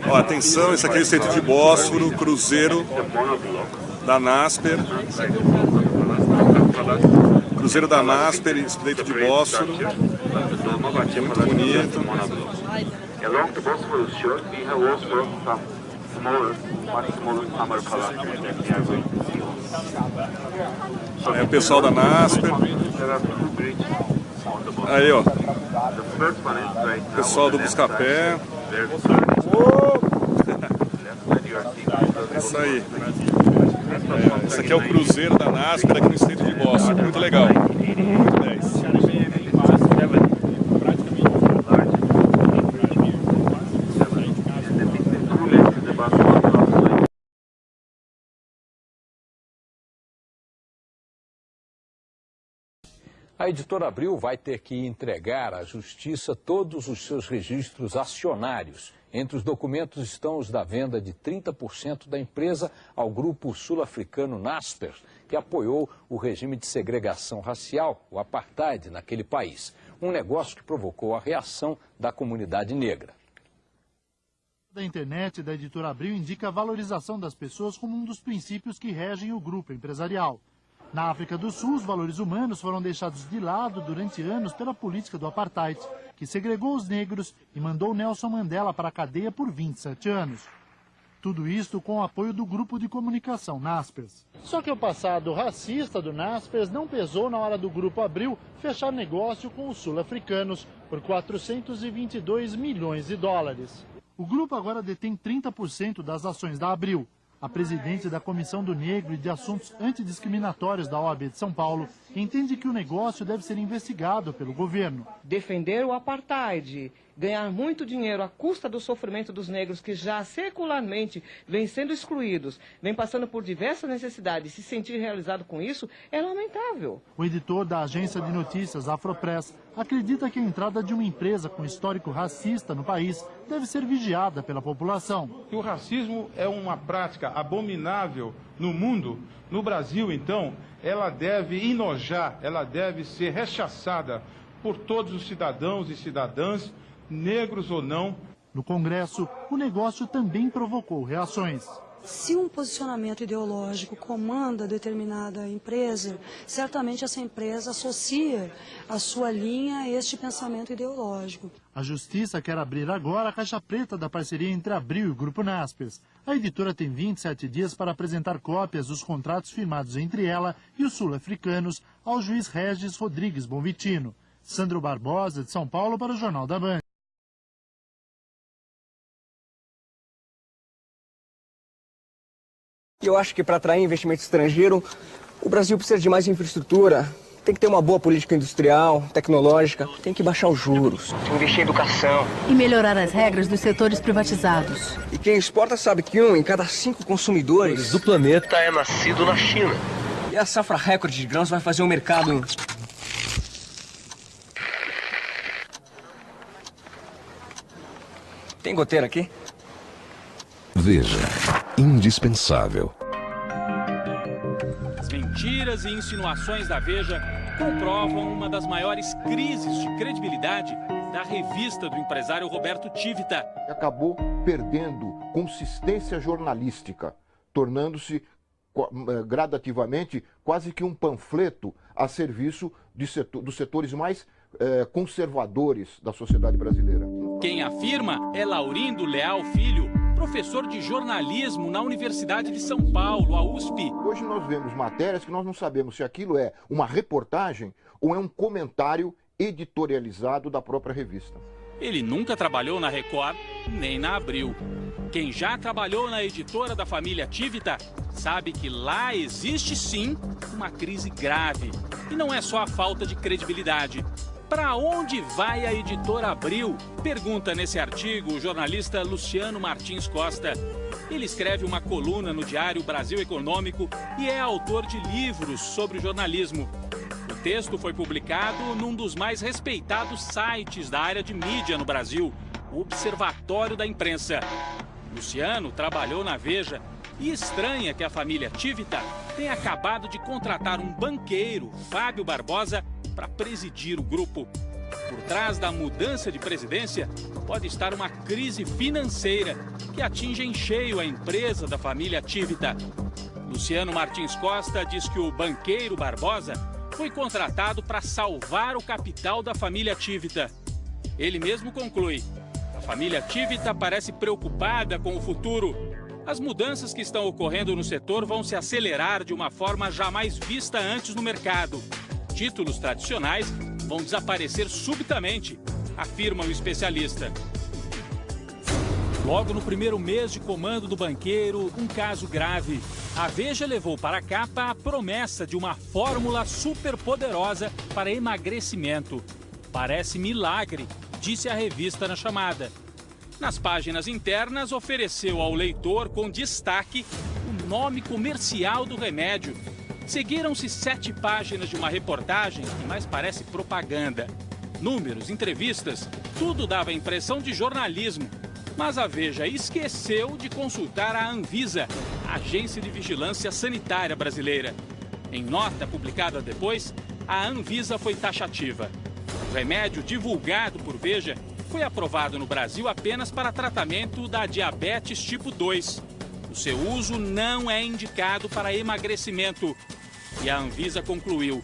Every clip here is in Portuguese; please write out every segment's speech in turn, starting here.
Ó, atenção, esse aqui é o Estreito de Bósforo, cruzeiro da Naspers. Cruzeiro da Naspers, Estreito de Bósforo. Muito bonito. É o pessoal da Naspers. Aí, ó. Pessoal do Buscapé. Isso aí. Esse aqui é o cruzeiro da Naspers aqui no Estreito de Bósforo. Muito legal. Muito 10. A Editora Abril vai ter que entregar à Justiça todos os seus registros acionários. Entre os documentos estão os da venda de 30% da empresa ao grupo sul-africano Naspers, que apoiou o regime de segregação racial, o apartheid, naquele país. Um negócio que provocou a reação da comunidade negra. Da internet da Editora Abril indica a valorização das pessoas como um dos princípios que regem o grupo empresarial. Na África do Sul, os valores humanos foram deixados de lado durante anos pela política do apartheid, que segregou os negros e mandou Nelson Mandela para a cadeia por 27 anos. Tudo isto com o apoio do grupo de comunicação Naspers. Só que o passado racista do Naspers não pesou na hora do Grupo Abril fechar negócio com os sul-africanos por 422 milhões de dólares. O grupo agora detém 30% das ações da Abril. A presidente da Comissão do Negro e de Assuntos Antidiscriminatórios da OAB de São Paulo entende que o negócio deve ser investigado pelo governo. Defender o apartheid, ganhar muito dinheiro à custa do sofrimento dos negros que já secularmente vêm sendo excluídos, vêm passando por diversas necessidades e se sentir realizado com isso, é lamentável. O editor da agência de notícias Afropress acredita que a entrada de uma empresa com histórico racista no país deve ser vigiada pela população. O racismo é uma prática abominável no mundo. No Brasil, então, ela deve enojar, ela deve ser rechaçada por todos os cidadãos e cidadãs, negros ou não. No Congresso, o negócio também provocou reações. Se um posicionamento ideológico comanda determinada empresa, certamente essa empresa associa a sua linha a este pensamento ideológico. A Justiça quer abrir agora a caixa preta da parceria entre Abril e o Grupo Naspers. A editora tem 27 dias para apresentar cópias dos contratos firmados entre ela e os sul-africanos ao juiz Regis Rodrigues Bonvitino. Sandro Barbosa, de São Paulo, para o Jornal da Band. Eu acho que para atrair investimento estrangeiro, o Brasil precisa de mais infraestrutura. Tem que ter uma boa política industrial, tecnológica, tem que baixar os juros, investir em educação. E melhorar as regras dos setores privatizados. E quem exporta sabe que 1 em cada 5 consumidores do planeta é nascido na China. E a safra recorde de grãos vai fazer um mercado... Tem goteira aqui? Veja, indispensável. As mentiras e insinuações da Veja comprovam uma das maiores crises de credibilidade da revista do empresário Roberto Tivita. Acabou perdendo consistência jornalística, tornando-se gradativamente quase que um panfleto a serviço dos setores mais conservadores da sociedade brasileira. Quem afirma é Laurindo Leal Filho, professor de jornalismo na Universidade de São Paulo, a USP. Hoje nós vemos matérias que nós não sabemos se aquilo é uma reportagem ou é um comentário editorializado da própria revista. Ele nunca trabalhou na Record, nem na Abril. Quem já trabalhou na editora da família Tivita sabe que lá existe sim uma crise grave. E não é só a falta de credibilidade. Para onde vai a editora Abril? Pergunta nesse artigo o jornalista Luciano Martins Costa. Ele escreve uma coluna no Diário Brasil Econômico e é autor de livros sobre jornalismo. O texto foi publicado num dos mais respeitados sites da área de mídia no Brasil, o Observatório da Imprensa. Luciano trabalhou na Veja e estranha que a família Tivita tenha acabado de contratar um banqueiro, Fábio Barbosa, para presidir o grupo. Por trás da mudança de presidência, pode estar uma crise financeira que atinge em cheio a empresa da família Tivita. Luciano Martins Costa diz que o banqueiro Barbosa foi contratado para salvar o capital da família Tivita. Ele mesmo conclui: a família Tivita parece preocupada com o futuro. As mudanças que estão ocorrendo no setor vão se acelerar de uma forma jamais vista antes no mercado. Títulos tradicionais vão desaparecer subitamente, afirma o especialista. Logo no primeiro mês de comando do banqueiro, um caso grave. A Veja levou para a capa a promessa de uma fórmula superpoderosa para emagrecimento. Parece milagre, disse a revista na chamada. Nas páginas internas, ofereceu ao leitor com destaque o nome comercial do remédio. Seguiram-se 7 páginas de uma reportagem que mais parece propaganda. Números, entrevistas, tudo dava a impressão de jornalismo. Mas a Veja esqueceu de consultar a Anvisa, a Agência de Vigilância Sanitária Brasileira. Em nota publicada depois, a Anvisa foi taxativa. O remédio divulgado por Veja foi aprovado no Brasil apenas para tratamento da diabetes tipo 2. O seu uso não é indicado para emagrecimento. E a Anvisa concluiu: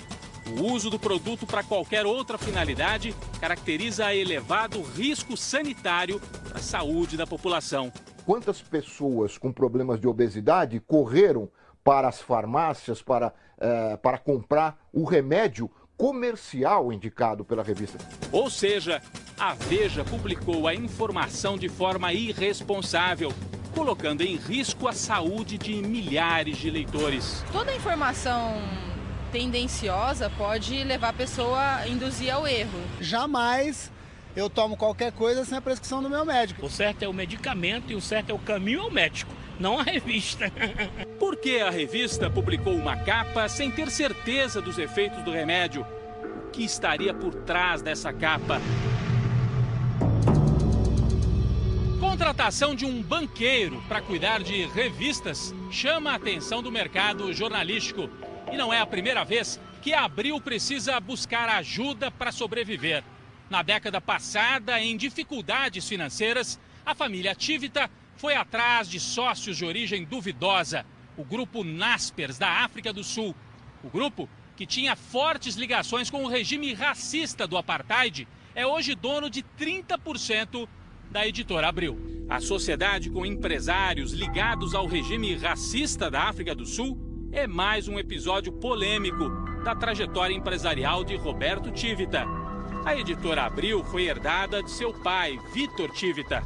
o uso do produto para qualquer outra finalidade caracteriza elevado risco sanitário para a saúde da população. Quantas pessoas com problemas de obesidade correram para as farmácias para comprar o remédio comercial indicado pela revista? Ou seja, a Veja publicou a informação de forma irresponsável, colocando em risco a saúde de milhares de leitores. Toda informação tendenciosa pode levar a pessoa a induzir ao erro. Jamais eu tomo qualquer coisa sem a prescrição do meu médico. O certo é o medicamento e o certo é o caminho ao médico, não a revista. Por que a revista publicou uma capa sem ter certeza dos efeitos do remédio? O que estaria por trás dessa capa? Contratação de um banqueiro para cuidar de revistas chama a atenção do mercado jornalístico. E não é a primeira vez que a Abril precisa buscar ajuda para sobreviver. Na década passada, em dificuldades financeiras, a família Tivita foi atrás de sócios de origem duvidosa, o grupo Naspers, da África do Sul. O grupo, que tinha fortes ligações com o regime racista do apartheid, é hoje dono de 30% da editora Abril. A sociedade com empresários ligados ao regime racista da África do Sul é mais um episódio polêmico da trajetória empresarial de Roberto Tivita. A editora Abril foi herdada de seu pai, Vitor Tivita.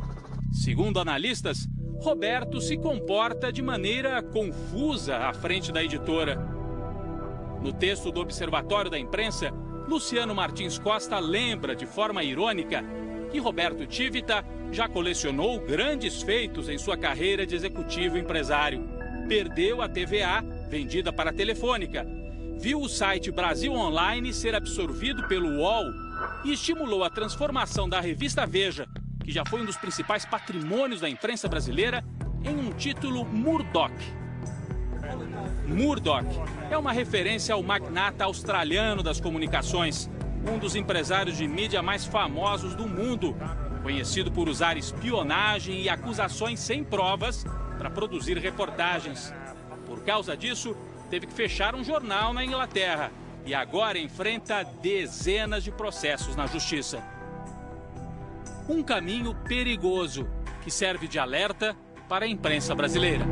Segundo analistas, Roberto se comporta de maneira confusa à frente da editora. No texto do Observatório da Imprensa, Luciano Martins Costa lembra de forma irônica que Roberto Tivita já colecionou grandes feitos em sua carreira de executivo empresário. Perdeu a TVA, vendida para a Telefônica, viu o site Brasil Online ser absorvido pelo UOL e estimulou a transformação da revista Veja, que já foi um dos principais patrimônios da imprensa brasileira, em um título Murdoch. Murdoch é uma referência ao magnata australiano das comunicações, um dos empresários de mídia mais famosos do mundo, conhecido por usar espionagem e acusações sem provas para produzir reportagens. Por causa disso, teve que fechar um jornal na Inglaterra e agora enfrenta dezenas de processos na justiça. Um caminho perigoso que serve de alerta para a imprensa brasileira.